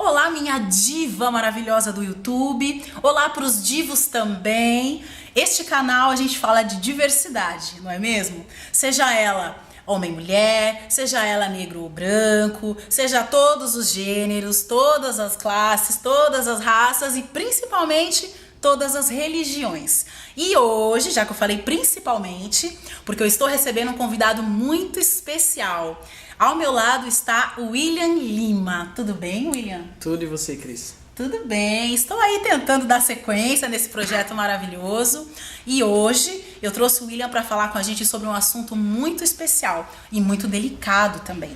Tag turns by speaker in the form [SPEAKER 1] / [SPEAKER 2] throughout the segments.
[SPEAKER 1] Olá, minha diva maravilhosa do YouTube. Olá para os divos também. Este canal a gente fala de diversidade, não é mesmo? Seja ela homem e mulher, seja ela negro ou branco, seja todos os gêneros, todas as classes, todas as raças e principalmente todas as religiões. E hoje, já que eu falei principalmente, porque eu estou recebendo um convidado muito especial. Ao meu lado está o William Lima. Tudo bem, William?
[SPEAKER 2] Tudo, e você, Cris?
[SPEAKER 1] Tudo bem. Estou aí tentando dar sequência nesse projeto maravilhoso. E hoje eu trouxe o William para falar com a gente sobre um assunto muito especial e muito delicado também.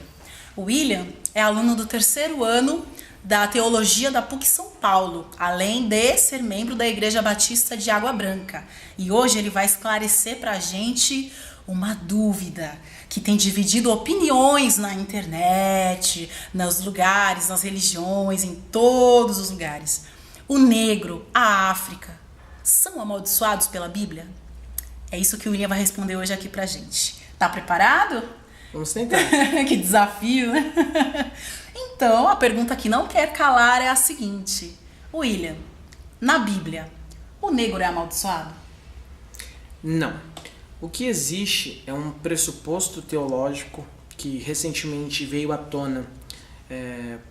[SPEAKER 1] O William é aluno do 3º ano da Teologia da PUC São Paulo, além de ser membro da Igreja Batista de Água Branca. E hoje ele vai esclarecer para a gente uma dúvida que tem dividido opiniões na internet, nos lugares, nas religiões, em todos os lugares. O negro, a África, são amaldiçoados pela Bíblia? É isso que o William vai responder hoje aqui pra gente. Tá preparado?
[SPEAKER 2] Vamos tentar.
[SPEAKER 1] Que desafio, né? Então, a pergunta que não quer calar é a seguinte. William, na Bíblia, o negro é amaldiçoado?
[SPEAKER 2] Não. O que existe é um pressuposto teológico que recentemente veio à tona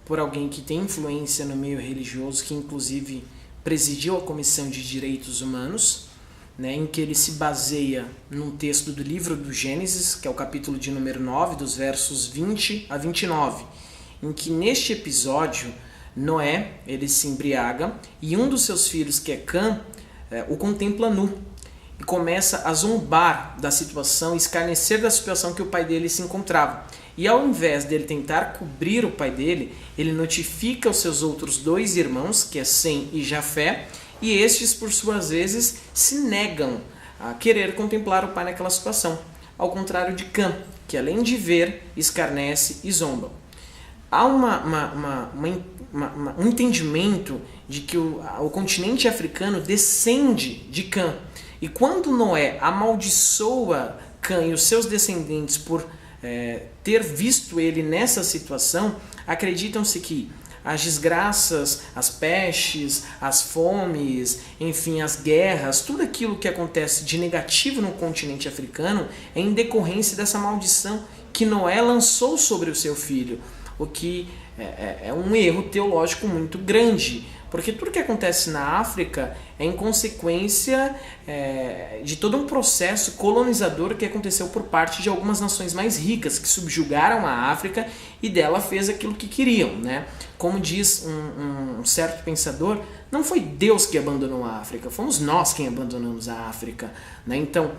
[SPEAKER 2] por alguém que tem influência no meio religioso, que inclusive presidiu a Comissão de Direitos Humanos, em que ele se baseia num texto do livro do Gênesis, que é o capítulo de número 9, dos versos 20 a 29, em que neste episódio Noé ele se embriaga e um dos seus filhos, que é Cã, o contempla nu e começa a zombar da situação, escarnecer da situação que o pai dele se encontrava. E ao invés dele tentar cobrir o pai dele, ele notifica os seus outros 2 irmãos, que é Sem e Jafé, e estes, por suas vezes, se negam a querer contemplar o pai naquela situação, ao contrário de Cã, que além de ver, escarnece e zomba. Há um entendimento de que o continente africano descende de Cã. E quando Noé amaldiçoa Cã e os seus descendentes por ter visto ele nessa situação, acreditam-se que as desgraças, as pestes, as fomes, enfim, as guerras, tudo aquilo que acontece de negativo no continente africano é em decorrência dessa maldição que Noé lançou sobre o seu filho, o que é um erro teológico muito grande. Porque tudo que acontece na África é em consequência de todo um processo colonizador que aconteceu por parte de algumas nações mais ricas, que subjugaram a África e dela fez aquilo que queriam, né? Como diz um certo pensador, não foi Deus que abandonou a África, fomos nós quem abandonamos a África, né? Então,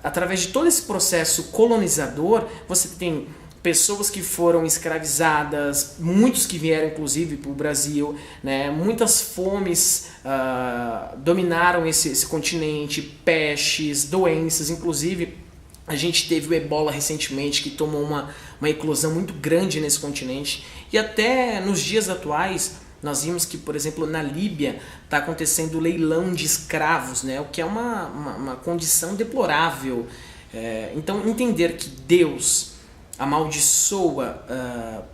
[SPEAKER 2] através de todo esse processo colonizador, você tem pessoas que foram escravizadas, muitos que vieram inclusive para o Brasil, né? Muitas fomes dominaram esse continente, pestes, doenças, inclusive a gente teve o Ebola recentemente, que tomou uma eclosão muito grande nesse continente, e até nos dias atuais nós vimos que, por exemplo, na Líbia está acontecendo o leilão de escravos, né? O que é uma condição deplorável. Então entender que Deus amaldiçoa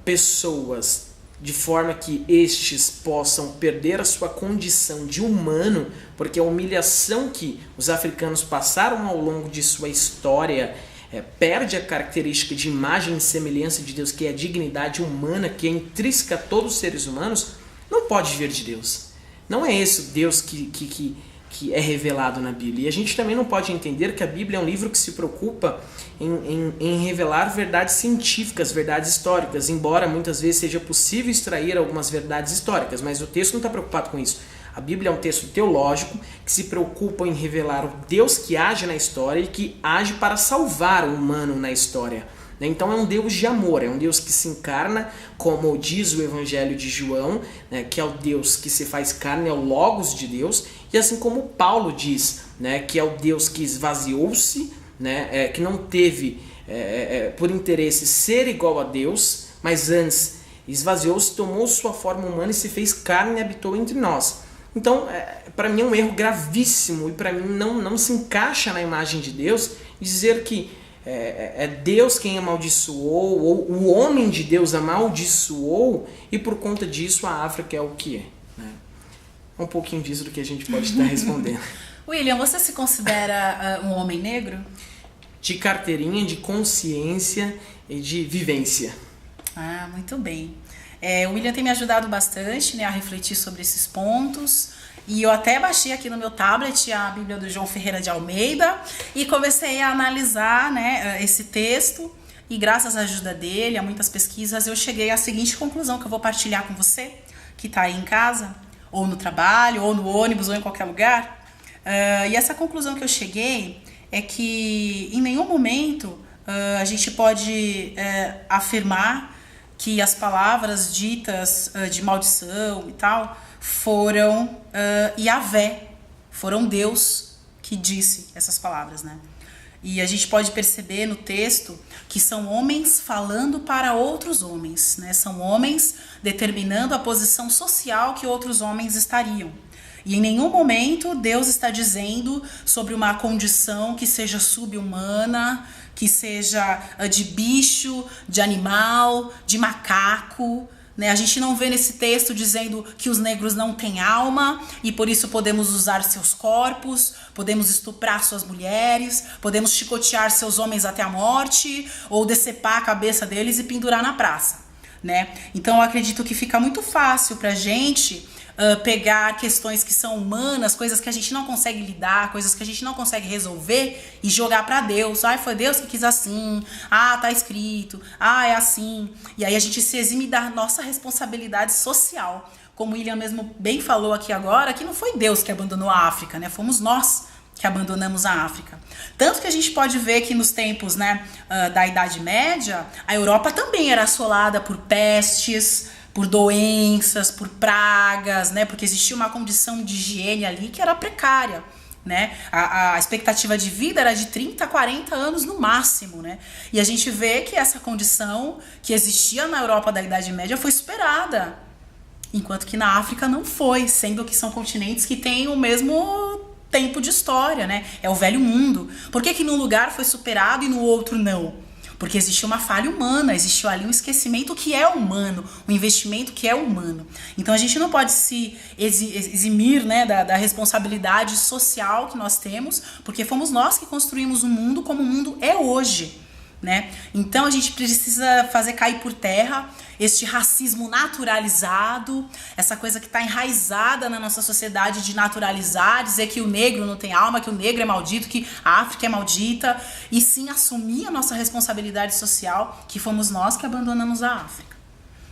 [SPEAKER 2] pessoas de forma que estes possam perder a sua condição de humano, porque a humilhação que os africanos passaram ao longo de sua história perde a característica de imagem e semelhança de Deus, que é a dignidade humana, que é intrínseca a todos os seres humanos, não pode vir de Deus. Não é esse o Deus que é revelado na Bíblia. E a gente também não pode entender que a Bíblia é um livro que se preocupa em revelar verdades científicas, verdades históricas, embora muitas vezes seja possível extrair algumas verdades históricas, mas o texto não está preocupado com isso. A Bíblia é um texto teológico que se preocupa em revelar o Deus que age na história e que age para salvar o humano na história. Então é um Deus de amor, é um Deus que se encarna, como diz o Evangelho de João, que é o Deus que se faz carne, é o Logos de Deus, e assim como Paulo diz, que é o Deus que esvaziou-se, que não teve por interesse ser igual a Deus, mas antes esvaziou-se, tomou sua forma humana e se fez carne e habitou entre nós. Então, para mim é um erro gravíssimo e para mim não se encaixa na imagem de Deus dizer que é Deus quem amaldiçoou, ou o homem de Deus amaldiçoou, e por conta disso a África é o que é. Né? Um pouquinho disso do que a gente pode estar respondendo.
[SPEAKER 1] William, você se considera um homem negro?
[SPEAKER 2] De carteirinha, de consciência e de vivência.
[SPEAKER 1] Ah, muito bem. O William tem me ajudado bastante, né, a refletir sobre esses pontos. E eu até baixei aqui no meu tablet a Bíblia do João Ferreira de Almeida e comecei a analisar, né, esse texto. E graças à ajuda dele, a muitas pesquisas, eu cheguei à seguinte conclusão que eu vou partilhar com você, que está aí em casa, ou no trabalho, ou no ônibus, ou em qualquer lugar. E essa conclusão que eu cheguei é que em nenhum momento a gente pode afirmar que as palavras ditas de maldição e tal foram Yahvé, foram Deus que disse essas palavras, né? E a gente pode perceber no texto que são homens falando para outros homens, né? São homens determinando a posição social que outros homens estariam. E em nenhum momento Deus está dizendo sobre uma condição que seja subhumana, que seja de bicho, de animal, de macaco. Né? A gente não vê nesse texto dizendo que os negros não têm alma e por isso podemos usar seus corpos, podemos estuprar suas mulheres, podemos chicotear seus homens até a morte ou decepar a cabeça deles e pendurar na praça. Né? Então eu acredito que fica muito fácil pra gente pegar questões que são humanas, coisas que a gente não consegue lidar, coisas que a gente não consegue resolver e jogar pra Deus. Ai, foi Deus que quis assim. Ah, tá escrito. Ah, é assim. E aí a gente se exime da nossa responsabilidade social. Como o William mesmo bem falou aqui agora, que não foi Deus que abandonou a África, né? Fomos nós que abandonamos a África. Tanto que a gente pode ver que nos tempos, né, da Idade Média, a Europa também era assolada por pestes, por doenças, por pragas, né? Porque existia uma condição de higiene ali que era precária, né? A expectativa de vida era de 30 a 40 anos no máximo, né? E a gente vê que essa condição que existia na Europa da Idade Média foi superada, enquanto que na África não foi, sendo que são continentes que têm o mesmo tempo de história, né? É o velho mundo. Por que num lugar foi superado e no outro não? Porque existiu uma falha humana, existiu ali um esquecimento que é humano, um investimento que é humano. Então a gente não pode se eximir, né, da responsabilidade social que nós temos, porque fomos nós que construímos o mundo como o mundo é hoje. Né? Então a gente precisa fazer cair por terra este racismo naturalizado, essa coisa que está enraizada na nossa sociedade de naturalizar, dizer que o negro não tem alma, que o negro é maldito, que a África é maldita, e sim assumir a nossa responsabilidade social, que fomos nós que abandonamos a África.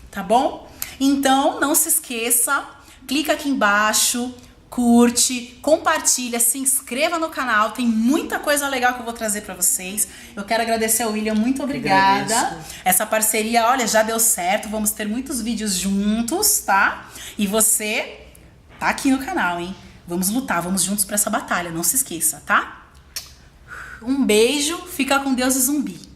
[SPEAKER 1] Tá bom? Então não se esqueça, clica aqui embaixo, curte, compartilha, se inscreva no canal, tem muita coisa legal que eu vou trazer pra vocês. Eu quero agradecer ao William, muito obrigada. Essa parceria, olha, já deu certo, vamos ter muitos vídeos juntos, tá? E você tá aqui no canal, hein? Vamos lutar, vamos juntos pra essa batalha, não se esqueça, tá? Um beijo, fica com Deus e zumbi.